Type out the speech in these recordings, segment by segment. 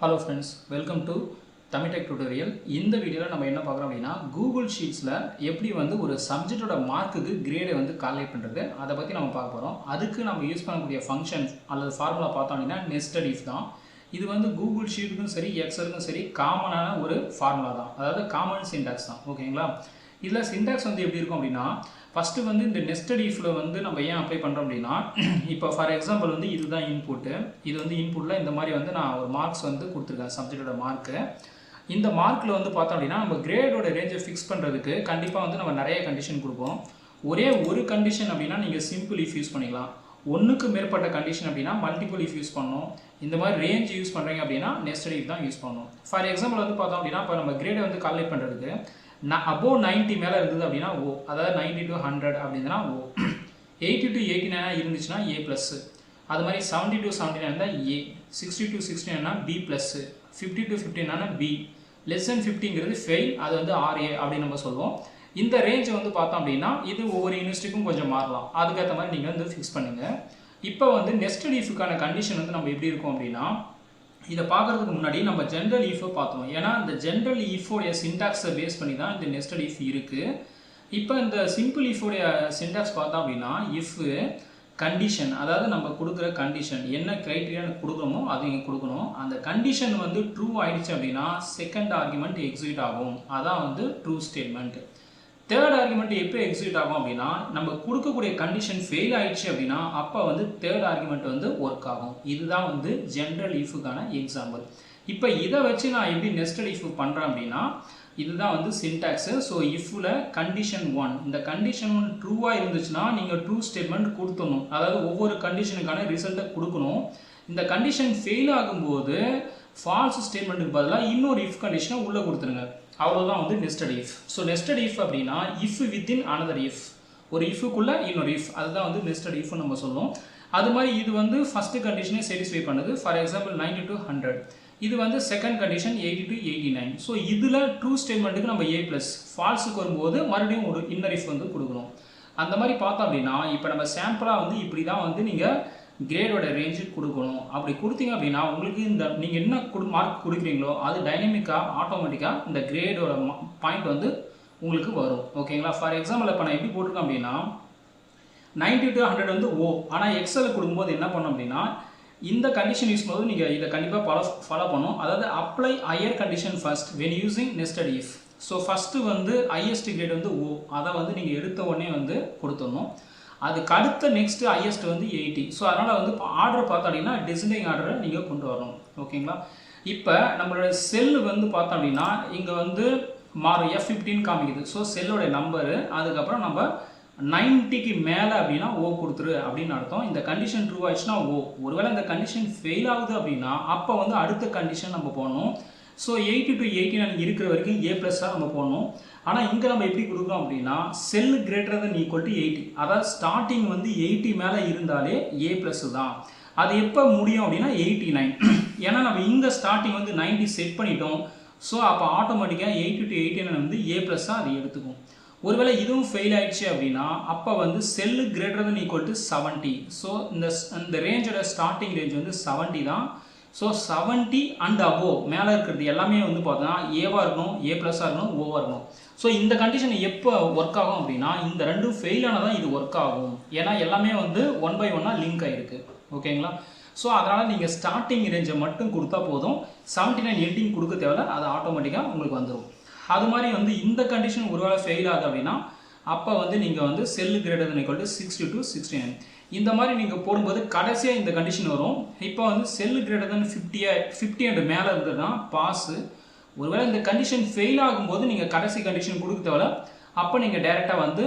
Hello friends, welcome to Tamitech tutorial. இந்த வீடியோல நம்ம என்ன பார்க்கறோம் அப்படினா Google Sheetsல எப்படி வந்து ஒரு சப்ஜெக்ட்டோட மார்க்குக்கு கிரேடை வந்து கால்குலேட் பண்றது அத பத்தி நம்ம பார்க்க போறோம். அதுக்கு நம்ம யூஸ் பண்ணக்கூடிய ஃபங்க்ஷன் அல்லது ஃபார்முலா பார்த்தோம் அப்படினா nested if தான். இது வந்து Google Sheetக்கும் சரி Excelக்கும் சரி காமனான ஒரு ஃபார்முலா தான். அதாவது காமன் சின்டாக்ஸ் தான். ஓகேங்களா? இதுல சின்டாக்ஸ் வந்து எப்படி இருக்கும் அப்படினா ஃபர்ஸ்ட் வந்து இந்த nested ifல வந்து நம்ம ஏன் அப்ளை பண்றோம் அப்படினா இப்போ ஃபார் எக்ஸாம்பிள் வந்து இதுதான் இன்புட். இது வந்து இன்புட்ல இந்த மாதிரி வந்து நான் ஒரு மார்க்ஸ் வந்து கொடுத்திருக்கேன் சப்ஜெக்ட்டோட மார்க். இந்த மார்க்ல வந்து பார்த்தோம் அப்படினா நம்ம கிரேடோட ரேஞ்சை ஃபிக்ஸ் பண்றதுக்கு கண்டிப்பா வந்து நம்ம நிறைய கண்டிஷன் கொடுப்போம். ஒரே ஒரு கண்டிஷன் அப்படினா நீங்க சிம்பிள் இஃப் யூஸ் பண்ணிக்கலாம். ஒண்ணுக்கு மேற்பட்ட கண்டிஷன் அப்படினா மல்டிபிள் இஃப் யூஸ் பண்ணனும். இந்த மாதிரி ரேஞ்ச் யூஸ் பண்றீங்க அப்படினா nested if தான் யூஸ் பண்ணனும். ஃபார் எக்ஸாம்பிள் வந்து பார்த்தோம் அப்படினா இப்ப நம்ம கிரேடை வந்து கால்குலேட் பண்றதுக்கு above 90 மேல இருந்தது அப்படினா O, அதாவது 90 to 100 அப்படினா O. 80 to 89 இருந்துச்சுனா A+. அது மாதிரி 70 to 79 இருந்தா A, 60 to 69 னா B+, 50 to 59 னா B, less than 50 ங்கிறது fail, அது வந்து RA அப்படி நம்ம சொல்வோம். இந்த ரேஞ்ச் வந்து பார்த்தோம் அப்படினா இது ஒவ்வொரு யூனிவர்சிட்டிக்கும் கொஞ்சம் மாறலாம். அதுக்கு ஏத்த மாதிரி நீங்க வந்து ஃபிக்ஸ் பண்ணுங்க. இப்போ வந்து nested ifக்கான கண்டிஷன் வந்து நம்ம எப்படி இருக்கும் அப்படினா இத பார்க்கிறதுக்கு முன்னாடி நம்ம ஜெனரல் if பார்த்தோம். ஏனா இந்த ஜெனரல் if உடைய சின்டாக்ஸை பேஸ் பண்ணி தான் இந்த nested if இருக்கு. இப்போ இந்த சிம்பிள் if உடைய சின்டாக்ஸ் பார்த்தோம் அப்படினா if கண்டிஷன், அதாவது நம்ம கொடுக்கிற கண்டிஷன் என்ன கிரைட்டீரியா கொடுக்கறோமோ அது இங்க கொடுக்கணும். அந்த கண்டிஷன் வந்து ட்ரூ ஆயிடுச்சு அப்படினா செகண்ட் ஆர்குமென்ட் எக்ஸிக்யூட் ஆகும். அதான் வந்து ட்ரூ ஸ்டேட்மென்ட். தேர்ட் ஆர்குமென்ட் எப்போ எக்ஸிக்யூட் ஆகும் அப்படினா நம்ம கொடுக்கக்கூடிய கண்டிஷன் ஃபெயில் ஆயிடுச்சு அப்படினா அப்ப வந்து தேர்ட் ஆர்குமென்ட் வந்து வர்க் ஆகும். இதுதான் வந்து ஜெனரல் ifக்கான எக்ஸாம்பிள். இப்போ இத வச்சு நான் எப்படி nested if பண்றேன் அப்படினா இதுதான் வந்து சின்டாக்ஸ். சோ ifல கண்டிஷன் 1, இந்த கண்டிஷன் 1 ட்ரூவா இருந்துச்சுனா நீங்க ட்ரூ ஸ்டேட்மென்ட் கொடுக்கணும். அதாவது ஒவ்வொரு கண்டிஷனுக்கான ரிசல்ட்டை கொடுக்கணும். இந்த கண்டிஷன் ஃபெயில் ஆகும்போது ஃபால்ஸ் ஸ்டேட்மென்ட்க்கு பதிலா இன்னொரு if கண்டிஷனை உள்ள கொடுத்துருங்க. அவ்வளவுதான் வந்து nested if. So nested if அப்படினா if within another if. ஒரு if குள்ள இன்னொரு if. அதுதான் வந்து nested if நம்ம சொல்றோம். அது மாதிரி இது வந்து ஃபர்ஸ்ட் கண்டிஷனை satisfy பண்ணுது. For example 90 to 100. இது வந்து செகண்ட் கண்டிஷன் 80 to 89. சோ இதுல ட்ரூ ஸ்டேட்மென்ட்க்கு நம்ம A+, ஃபால்ஸ்க்கு வரும்போது மறுபடியும் ஒரு இன்னர் if வந்து கொடுக்கணும். அந்த மாதிரி பார்த்தோம் அப்படினா இப்போ நம்ம சாம்பிளா வந்து இப்படி தான் வந்து நீங்க கிரேடோட ரேஞ்ச் கொடுக்கணும். அப்படி கொடுத்தீங்க அப்படினா உங்களுக்கு இந்த நீங்க என்ன மார்க் கொடுக்குறீங்களோ அது டைனமிக்கா ஆட்டோமேட்டிக்கா இந்த கிரேடோட பாயிண்ட் வந்து உங்களுக்கு வரும். ஓகேங்களா? ஃபார் எக்ஸாம்பிள் இப்போ நான் எப்படி போட்டுருக்கேன் அப்படினா 90 to 100 வந்து O. ஆனா எக்ஸல் கொடுக்கும்போது என்ன பண்ணனும் அப்படினா இந்த கண்டிஷன் யூஸ் பண்ணும்போது நீங்க இத கண்டிப்பா ஃபாலோ பண்ணனும். அதாவது apply higher condition first when using nested if. So first வந்து highest grade வந்து O. அத வந்து நீங்க எடுத்த உடனே வந்து கொடுத்துறணும். அதுக்கு அடுத்த நெக்ஸ்ட் ஹையஸ்ட் வந்து 80. சோ அதனால வந்து ஆர்டர் பார்த்தா அப்படினா டிசெண்டிங் ஆர்டரை நீங்க கொண்டு வரணும். ஓகேங்களா? இப்போ நம்மளோட செல் வந்து பார்த்தா அப்படினா இங்க வந்து மார்க் F15 காமிக்குது. சோ செல்லோட நம்பர், அதுக்கு அப்புறம் நம்ம 90 க்கு மேல அப்படினா O கொடுத்துரு அப்படினு அர்த்தம். இந்த கண்டிஷன் ட்ரூ ஆயிடுச்சுனா O. ஒருவேளை இந்த கண்டிஷன் ஃபெயில் ஆகுது அப்படினா அப்ப வந்து அடுத்த கண்டிஷன் நம்ம போடணும். சோ 80 to 89 இருக்கிற வரைக்கும் A+ நம்ம போடணும். ஆனா இங்க நம்ம எப்படி கொடுக்கிறோம் அப்படினா செல் greater than equal to 80. அதாவது ஸ்டார்டிங் வந்து 80 மேல இருந்தாலே A+ தான். அது எப்ப முடியும் அப்படினா 89. ஏனா நம்ம இங்க ஸ்டார்டிங் வந்து 90 செட் பண்ணிட்டோம். சோ அப்ப ஆட்டோமேட்டிக்கா 80 to 89 வந்து A+ அது எடுத்துக்கும். ஒருவேளை இதுவும் ஃபெயில் ஆயிடுச்சு அப்படினா அப்ப வந்து செல் greater than equal to 70. So இந்த ரேஞ்சோட ஸ்டார்டிங் ரேஞ்ச் வந்து 70 தான். சோ 70 and above மேல இருக்கிறது எல்லாமே வந்து பார்த்தா A-வா இருக்கணும், A+ இருக்கணும், O-வா இருக்கணும். சோ இந்த கண்டிஷன் எப்போ வர்க் ஆகும் அப்படினா இந்த ரெண்டும் ஃபெயில் ஆனா தான் இது வர்க் ஆகும். ஏனா எல்லாமே வந்து 1 by 1 லிங்க் ஆயிருக்கு. ஓகேங்களா? சோ அதனால நீங்க ஸ்டார்டிங் ரேஞ்சை மட்டும் கொடுத்தா போதும். 79 எண்டிங் கொடுக்க தேவையில்ல, அது ஆட்டோமேட்டிக்கா உங்களுக்கு வந்துரும். அது மாதிரி வந்து இந்த கண்டிஷன் ஒருவேளை ஃபெயில் ஆகுது அப்படினா அப்ப வந்து நீங்க வந்து செல் greater than equal to 60 to 69. இந்த மாதிரி நீங்க போடும்போது கடைசியா இந்த கண்டிஷன் வரும். இப்போ வந்து செல் greater than 50 and மேல இருந்ததுனா பாஸ். ஒருவேளை இந்த கண்டிஷன் ஃபெயில் ஆகும்போது நீங்க கடைசி கண்டிஷன் கொடுக்க தேவையில்ல. அப்ப நீங்க டைரக்டா வந்து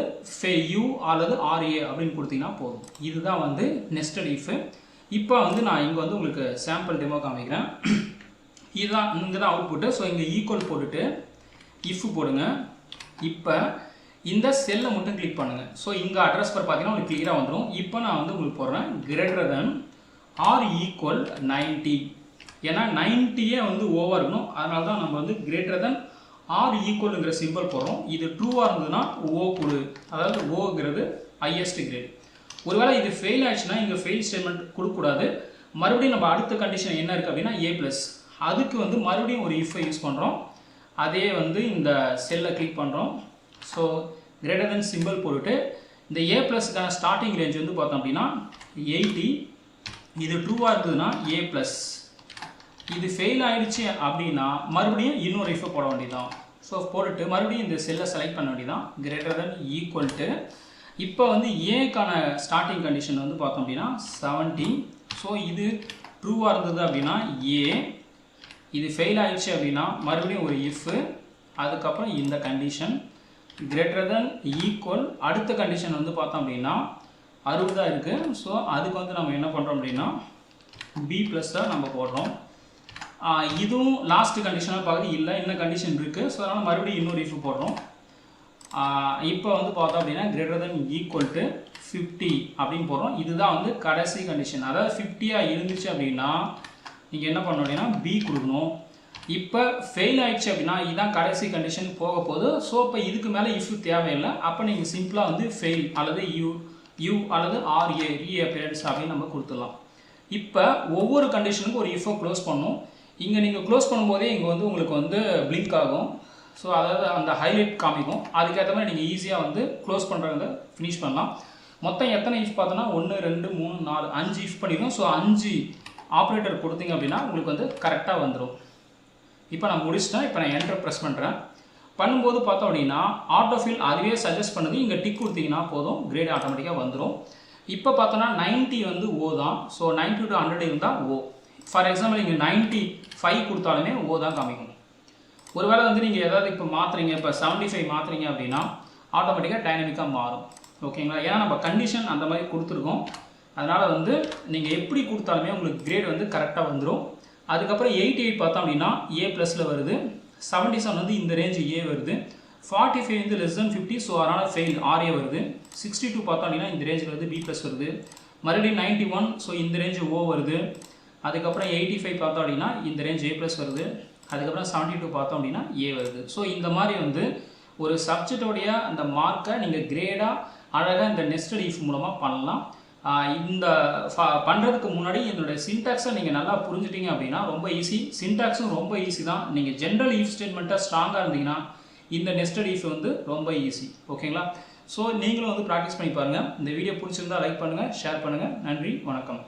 U அல்லது RA அப்படினு கொடுத்தீங்கன்னா போதும். இதுதான் வந்து nested if. இப்போ வந்து நான் இங்க வந்து உங்களுக்கு சாம்பிள் டெமோ காமிக்கிறேன். இதுதான் இங்க தான் அவுட்புட். சோ இங்க ஈக்குவல் போட்டுட்டு if போடுங்க. இப்போ இந்த செல்லை மட்டும் கிளிக் பண்ணுங்க. சோ இங்க அட்ரஸ் பார் பாத்தீங்கன்னா உங்களுக்கு கிளியரா வந்துரும். இப்போ நான் வந்து உங்களுக்கு போடுறேன் greater than or equal 90. ஏனா 90 வந்து ஓவா இருக்கணும். அதனால தான் நம்ம வந்து greater than or equalங்கற சிம்பல் போடுறோம். இது ட்ரூவா இருந்ததுனா O கொடு. அதாவது Oங்கிறது highest grade. ஒருவேளை இது ஃபெயில் ஆச்சுனா இங்க ஃபெயில் ஸ்டேட்மென்ட் கொடுக்க கூடாது. மறுபடியும் நம்ம அடுத்த கண்டிஷன் என்ன இருக்கு அப்படினா A+. அதுக்கு வந்து மறுபடியும் ஒரு இஃபை யூஸ் பண்ணுறோம். அதே வந்து இந்த செல்லை கிளிக் பண்ணுறோம். ஸோ கிரேட்டர் தென் சிம்பிள் போட்டுட்டு இந்த ஏ ப்ளஸ்க்கான ஸ்டார்டிங் ரேஞ்ச் வந்து பார்த்தோம் அப்படின்னா 80. இது ட்ரூவாக இருந்ததுன்னா ஏ ப்ளஸ். இது ஃபெயில் ஆகிடுச்சு அப்படின்னா மறுபடியும் இன்னொரு இஃபை போட வேண்டியதான். ஸோ போட்டுட்டு மறுபடியும் இந்த செல்லை செலக்ட் பண்ண வேண்டியதான். கிரேட்டர் தென் ஈக்குவல் டு இப்போ வந்து ஏக்கான ஸ்டார்டிங் கண்டிஷன் வந்து பார்த்தோம் அப்படின்னா 70. ஸோ இது ட்ரூவாக இருந்தது அப்படின்னா ஏ, இது ஃபெயில் ஆகிடுச்சு அப்படின்னா மறுபடியும் ஒரு இஃப், அதுக்கப்புறம் இந்த கண்டிஷன் கிரேட்டர் தென் ஈக்குவல். அடுத்த கண்டிஷன் வந்து பார்த்தோம் அப்படின்னா 60 இருக்குது. ஸோ அதுக்கு வந்து நம்ம என்ன பண்ணுறோம் அப்படின்னா பி ப்ளஸ்ஸாக நம்ம போடுறோம். இதுவும் லாஸ்ட் கண்டிஷனாக பார்க்குறது இல்லை, இன்னும் கண்டிஷன் இருக்குது. ஸோ அதனால் மறுபடியும் இன்னொரு இஃப் போடுறோம். இப்போ வந்து பார்த்தோம் அப்படின்னா கிரேட்டர் தென் ஈக்குவல் டு 50 அப்படின்னு போடுறோம். இதுதான் வந்து கடைசி கண்டிஷன். அதாவது 50 இருந்துச்சு அப்படின்னா நீங்கள் என்ன பண்ணணும் அப்படின்னா பி கொடுக்கணும். இப்போ ஃபெயில் ஆகிடுச்சு அப்படின்னா இதுதான் கடைசி கண்டிஷன் போக போகுது. ஸோ இப்போ இதுக்கு மேலே இஃப் தேவையில்லை. அப்போ நீங்கள் சிம்பிளாக வந்து ஃபெயில் அல்லது யூ அல்லது ஆர்ஏ ரீஅப்பியரன்ஸ் அப்படின்னு நம்ம கொடுத்துடலாம். இப்போ ஒவ்வொரு கண்டிஷனுக்கும் ஒரு இஃபை க்ளோஸ் பண்ணணும். இங்கே நீங்கள் க்ளோஸ் பண்ணும்போதே இங்கே வந்து உங்களுக்கு வந்து பிளிங்க் ஆகும். ஸோ அதாவது அந்த ஹைலைட் காமிக்கும். அதுக்கேற்ற மாதிரி நீங்கள் ஈஸியாக வந்து க்ளோஸ் பண்ணுறத ஃபினிஷ் பண்ணலாம். மொத்தம் எத்தனை இஃப் பார்த்தோன்னா 1 2 3 4 5 இஃப் பண்ணிடும். ஸோ 5 ஆப்ரேட்டர் கொடுத்தீங்க அப்படின்னா உங்களுக்கு வந்து கரெக்டாக வந்துடும். இப்போ நான் முடிச்சிட்டேன். இப்போ நான் என்டர் ப்ரெஸ் பண்ணுறேன். பண்ணும்போது பார்த்தோம் அப்படின்னா ஆட்டோஃபில் அதுவே சஜஸ்ட் பண்ணுது. இங்கே டிக் கொடுத்தீங்கன்னா போதும், கிரேட் ஆட்டோமேட்டிக்காக வந்துடும். இப்போ பார்த்தோன்னா 90 வந்து ஓ தான். ஸோ 90 to 100 இருந்தால் ஓ. ஃபார் எக்ஸாம்பிள் இங்கே 95 கொடுத்தாலுமே ஓ தான் காமிக்கும். ஒருவேளை வந்து நீங்கள் ஏதாவது இப்போ மாற்றுறீங்க, இப்போ 75 மாற்றுறீங்க அப்படின்னா ஆட்டோமேட்டிக்காக டைனமிக்காக மாறும். ஓகேங்களா? ஏன்னா நம்ம கண்டிஷன் அந்த மாதிரி கொடுத்துருக்கோம். அதனால் வந்து நீங்கள் எப்படி கொடுத்தாலுமே உங்களுக்கு கிரேட் வந்து கரெக்டாக வந்துடும். அதுக்கப்புறம் 88 பார்த்தோம் அப்படின்னா ஏ ப்ளஸில் வருது. 77 வந்து இந்த ரேஞ்சு ஏ வருது. 45 வந்து லெஸ் தென் 50. ஸோ அதனால் ஃபெயில் ஆர்ஏ வருது. 62 பார்த்தோம் அப்படின்னா இந்த ரேஞ்சில் வந்து பி ப்ளஸ் வருது. மறுபடியும் 91. ஸோ இந்த ரேஞ்சு ஓ வருது. அதுக்கப்புறம் 85 பார்த்தோம் அப்படின்னா இந்த ரேஞ்ச் ஏ ப்ளஸ் வருது. அதுக்கப்புறம் 72 பார்த்தோம் அப்படின்னா ஏ வருது. ஸோ இந்த மாதிரி வந்து ஒரு சப்ஜெக்டோடைய அந்த மார்க்கை நீங்கள் கிரேடாக அழகாக இந்த நெஸ்டட் இஃப் மூலமாக பண்ணலாம். இந்த பண்ணுறதுக்கு முன்னாடி என்னுடைய சின்டாக்ஸை நீங்கள் நல்லா புரிஞ்சுட்டீங்க அப்படின்னா ரொம்ப ஈஸி. சின்டாக்ஸும் ரொம்ப ஈஸி தான். நீங்கள் ஜென்ரல் இஃப் ஸ்டேட்மெண்ட்டாக ஸ்ட்ராங்காக இருந்தீங்கன்னா இந்த நெஸ்டட் இஃப் வந்து ரொம்ப ஈஸி. ஓகேங்களா? ஸோ நீங்களும் வந்து ப்ராக்டிஸ் பண்ணி பாருங்கள். இந்த வீடியோ பிடிச்சிருந்தால் லைக் பண்ணுங்கள், ஷேர் பண்ணுங்கள். நன்றி, வணக்கம்.